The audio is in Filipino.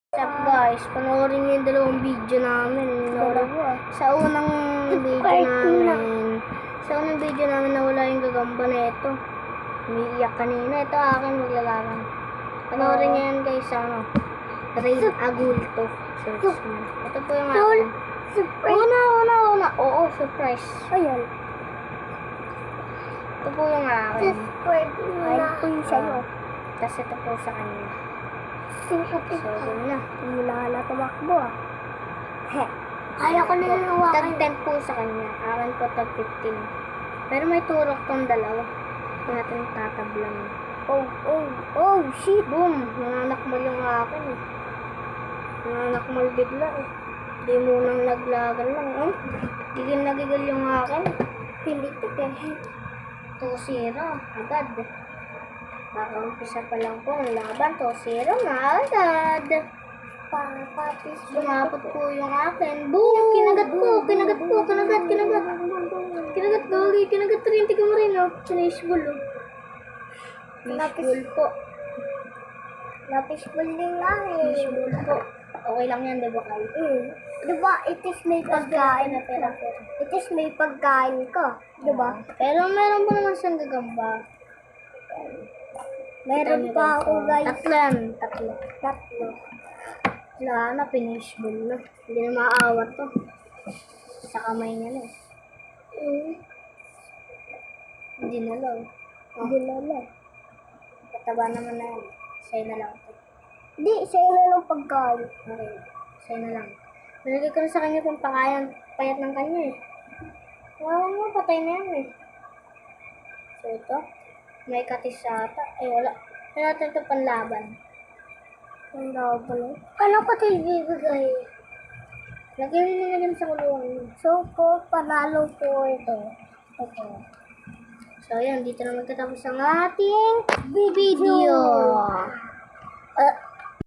What's up guys, panoorin niyo yung dalawang video namin. Sa unang video namin nawala yung gagamba na ito. Umiiyak kanina. Ito akin maglalaban. Panoorin niyo yan guys sa Raid Agulto. Search mo. Ito po yung akin. Una. Oo, surprise. Ayan. Ito po yung akin. Ay, ito yung sa'yo. Tapos ito po sa kanya. So, dun na. Wala na tumakbo ah. He. Kaya ko na yung Tag 10 po sa kanya. Akin po tag 15. Pero may turok tong dalawa. Ito natin tatablang. Oh, shit. Boom! Nananakmal yung akin eh. Nananakmal bigla eh. Di munang naglagan lang. Oh, gigil na gigil yung akin. Pilitik eh. 2-0 agad. Kaka-umpisa pa lang po ang laban. 2-0 na agad. Papapis. Sumapot po yung akin. Boom! Kinagat ko. Kinagat. Kinagat rin. Tika mo rin oh. Fishball oh. Fishball po. Napishball din nga eh. Fishball po. Okay lang yan, diba kayo? Diba, it is may pagkain. It is may pagkain ka. Diba? Pero meron po naman siyang gagamba. Meron pa ako guys. Tatlo. Wala na, finishball na. Hindi na maaawat to. Sa kamay niya na eh. Hindi na lang. Kataba naman na yan. Sa'yo na lang ito. Di, sa'yo na lang pagkain. Okay. Sa'yo na lang. Nalagay ko na sa kanya kung payat ng kanya eh. Wala mo, patay na yan eh. So ito, may katis ata. Ay wala. Kaya natin ito panlaban. Ang laban. Ano ko tayo bibigay? Lagyan mo na lang sa kulungan. So po, panalo po ito. So yan, dito na magtatapos ang ating video.